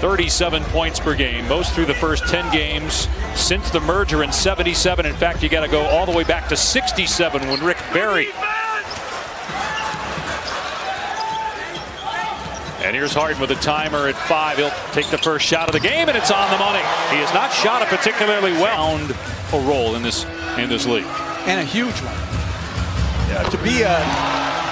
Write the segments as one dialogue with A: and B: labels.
A: 37 points per game, most through the first 10 games since the merger in '77. In fact, you got to go all the way back to '67 when Rick Barry. And here's Harden with a timer at 5. He'll take the first shot of the game, and it's on the money. He has not shot it particularly well. A role in this league,
B: and a huge one. Yeah, to be a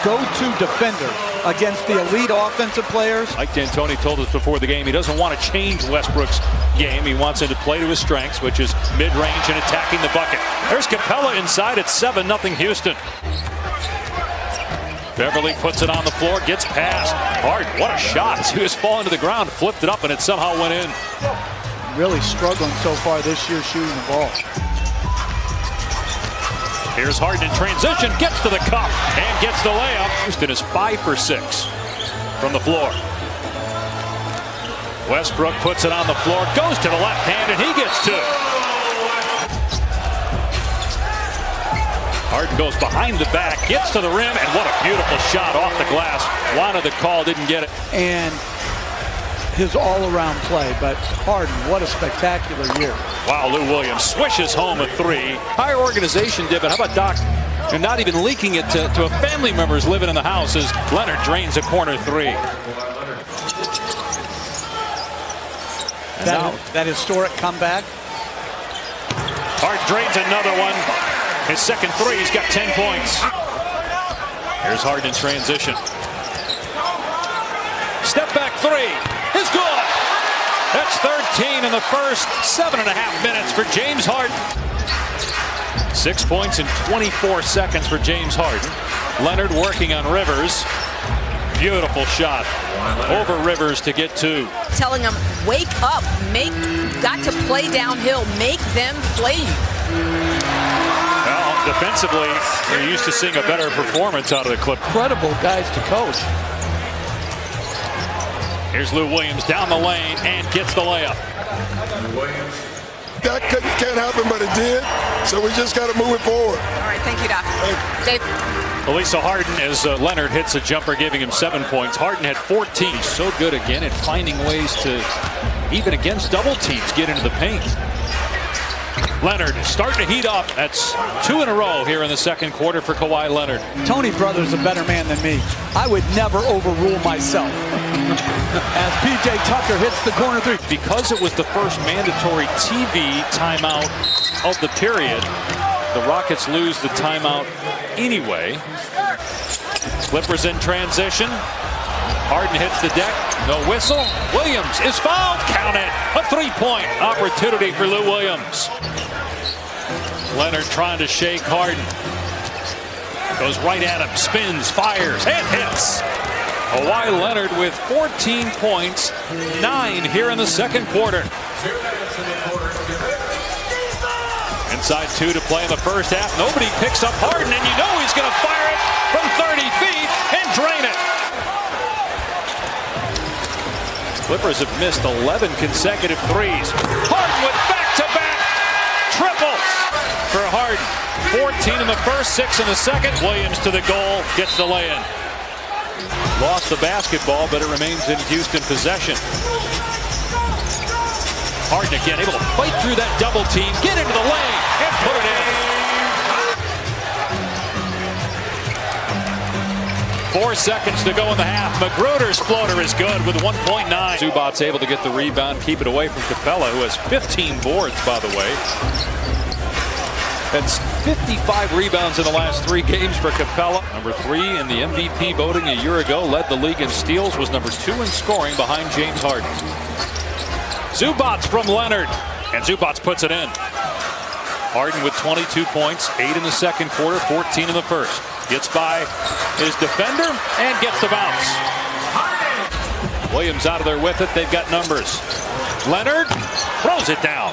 B: go-to defender against the elite offensive players.
A: Mike D'Antoni told us before the game he doesn't want to change Westbrook's game. He wants him to play to his strengths, which is mid-range and attacking the bucket. There's Capella inside at 7-0 Houston. Beverly puts it on the floor, gets past. Harden, what a shot. He was falling to the ground, flipped it up, and it somehow went in.
B: Really struggling so far this year shooting the ball.
A: Here's Harden in transition, gets to the cup, and gets the layup. Houston is 5 for 6 from the floor. Westbrook puts it on the floor, goes to the left hand, and he gets 2. Harden goes behind the back, gets to the rim, and what a beautiful shot off the glass. Wanted the call, didn't get it.
B: And his all-around play, but Harden, what a spectacular year.
A: Wow, Lou Williams swishes home a 3. Higher organization did, but how about Doc? You're not even leaking it to a family members living in the house as Leonard drains a corner 3.
B: That historic comeback.
A: Harden drains another one. His second 3, he's got 10 points. Here's Harden in transition. Step back 3 is good. That's 13 in the first 7.5 minutes for James Harden. 6 points in 24 seconds for James Harden. Leonard working on Rivers. Beautiful shot over Rivers to get 2.
C: Telling him, wake up, got to play downhill, make them play you.
A: Well, defensively, you're used to seeing a better performance out of the Clip.
B: Incredible guys to coach.
A: Here's Lou Williams down the lane and gets the layup.
D: That can't happen, but it did. So we just got to move it forward.
C: All right, thank you, Doc. Dave.
A: Elisa Harden, as Leonard hits a jumper, giving him 7 points. Harden had 14. He's so good again at finding ways to, even against double teams, get into the paint. Leonard starting to heat up. That's 2 in a row here in the second quarter for Kawhi Leonard.
B: Tony Brothers a better man than me. I would never overrule myself. As P.J. Tucker hits the corner 3.
A: Because it was the first mandatory TV timeout of the period, the Rockets lose the timeout anyway. Clippers in transition. Harden hits the deck. No whistle. Williams is fouled. Count it. A 3-point opportunity for Lou Williams. Leonard trying to shake Harden. Goes right at him. Spins, fires, and hits. Kawhi Leonard with 14 points. 9 here in the second quarter. Inside 2 to play in the first half. Nobody picks up Harden, and you know he's going to fire it from 30 feet and drain it. Clippers have missed 11 consecutive threes. Harden with back-to-back triples for Harden. 14 in the first, 6 in the second. Williams to the goal, gets the lay-in. Lost the basketball, but it remains in Houston possession. Harden again, able to fight through that double team, get into the lane, and put it in. 4 seconds to go in the half. Magruder's floater is good with 1.9. Zubac's able to get the rebound, keep it away from Capella, who has 15 boards, by the way. That's 55 rebounds in the last 3 games for Capella. Number 3 in the MVP voting a year ago. Led the league in steals. Was number 2 in scoring behind James Harden. Zubac from Leonard. And Zubac puts it in. Harden with 22 points. 8 in the second quarter. 14 in the first. Gets by his defender and gets the bounce. Williams out of there with it. They've got numbers. Leonard throws it down.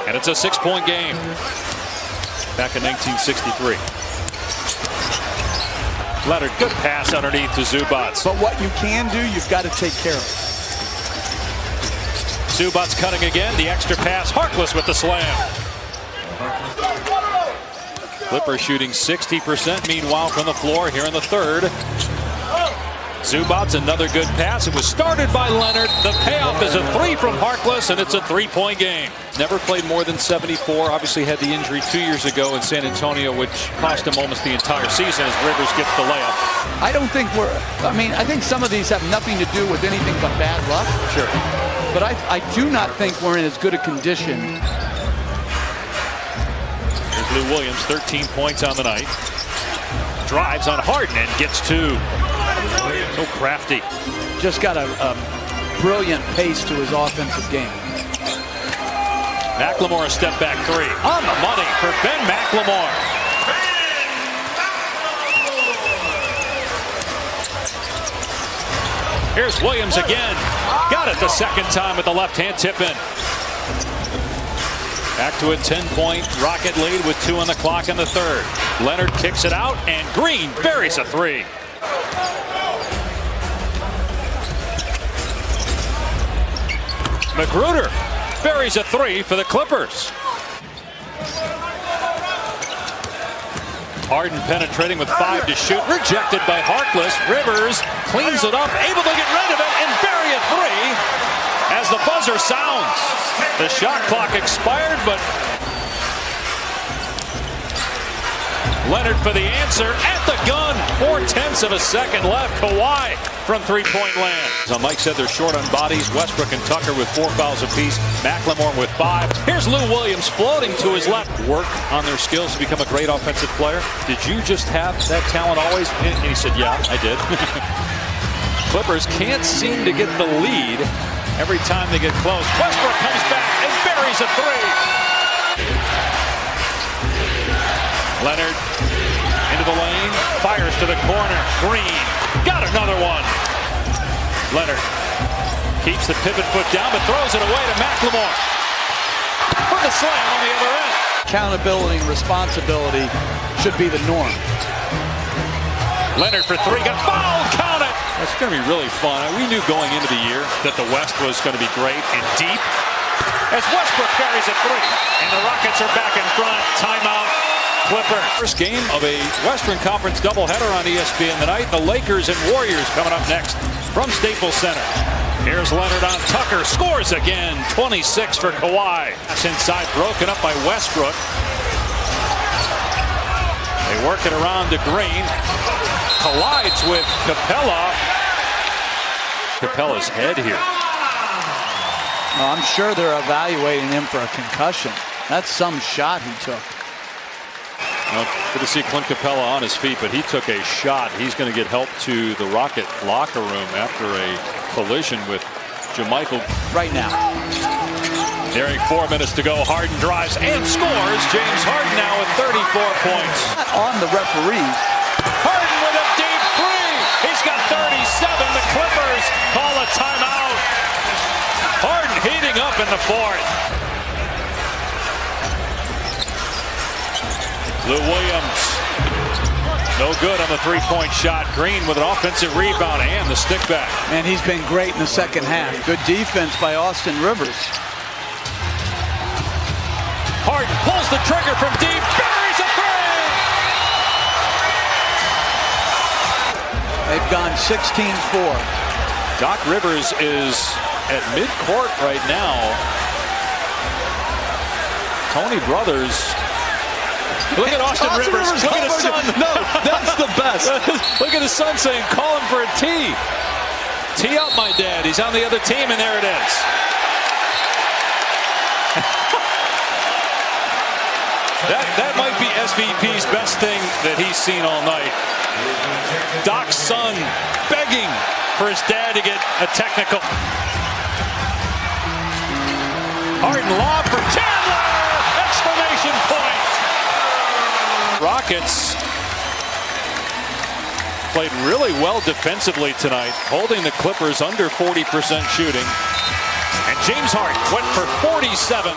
A: And it's a 6-point game. Back in 1963. Leonard, good pass underneath to Zubac.
B: But what you can do, you've got to take care of.
A: Zubac's cutting again. The extra pass. Harkless with the slam. Clippers shooting 60% meanwhile from the floor here in the third. Zubac's another good pass. It was started by Leonard. The payoff is a three from Harkless, and it's a three-point game. Never played more than 74. Obviously had the injury 2 years ago in San Antonio, which cost him almost the entire season as Rivers gets the layup.
B: I don't think I think some of these have nothing to do with anything but bad luck.
A: Sure.
B: But I do not think we're in as good a condition.
A: Here's Lou Williams, 13 points on the night. Drives on Harden and gets two. So crafty.
B: Just got a brilliant pace to his offensive game.
A: McLemore a step back three. On the money for Ben McLemore. Here's Williams again. Got it the second time with the left hand tip in. Back to a 10-point Rocket lead with 2 on the clock in the third. Leonard kicks it out, and Green buries a three. Magruder buries a three for the Clippers. Harden penetrating with 5 to shoot. Rejected by Harkless. Rivers cleans it up, able to get rid of it and bury a three as the buzzer sounds. The shot clock expired, but Leonard for the answer at the gun. 4/10 of a second left. Kawhi from three-point land. So Mike said they're short on bodies. Westbrook and Tucker with 4 fouls apiece. McLemore with 5. Here's Lou Williams floating to his left. Work on their skills to become a great offensive player. Did you just have that talent always? And he said, yeah, I did. Clippers can't seem to get the lead every time they get close. Westbrook comes back and buries a three. Leonard into the lane, fires to the corner. Green got another one. Leonard keeps the pivot foot down, but throws it away to McLemore for the slam on the other end.
B: Accountability and responsibility should be the norm.
A: Leonard for three, got fouled, count it. That's going to be really fun. We knew going into the year that the West was going to be great and deep. As Westbrook buries a three, and the Rockets are back in front. Timeout, Clippers. First game of a Western Conference doubleheader on ESPN tonight. The Lakers and Warriors coming up next from Staples Center. Here's Leonard on Tucker, scores again. 26 for Kawhi. That's inside, broken up by Westbrook. They work it around to Green. Collides with Capella. Capella's head here.
B: Well, I'm sure they're evaluating him for a concussion. That's some shot he took.
A: Well, good to see Clint Capella on his feet, but he took a shot. He's going to get help to the Rocket locker room after a collision with Jermichael.
B: Right now.
A: Nearing 4 minutes to go. Harden drives and scores. James Harden now with 34 points.
B: Not on the referees.
A: Harden with a deep three. He's got 37. The Clippers call a timeout. Harden heating up in the fourth. Lou Williams, no good on the three-point shot. Green with an offensive rebound and the stick back.
B: And he's been great in the second half. Good defense by Austin Rivers.
A: Harden pulls the trigger from deep, buries a three!
B: They've gone 16-4.
A: Doc Rivers is at midcourt right now. Tony Brothers. Look at Austin Rivers. Look at his son.
B: No, that's the best.
A: Look at his son saying, call him for a tee. Tee up, my dad. He's on the other team, and there it is. That might be SVP's best thing that he's seen all night. Doc's son begging for his dad to get a technical. Harden lob for Chandler! Exclamation point! Rockets played really well defensively tonight, holding the Clippers under 40% shooting. And James Harden went for 47.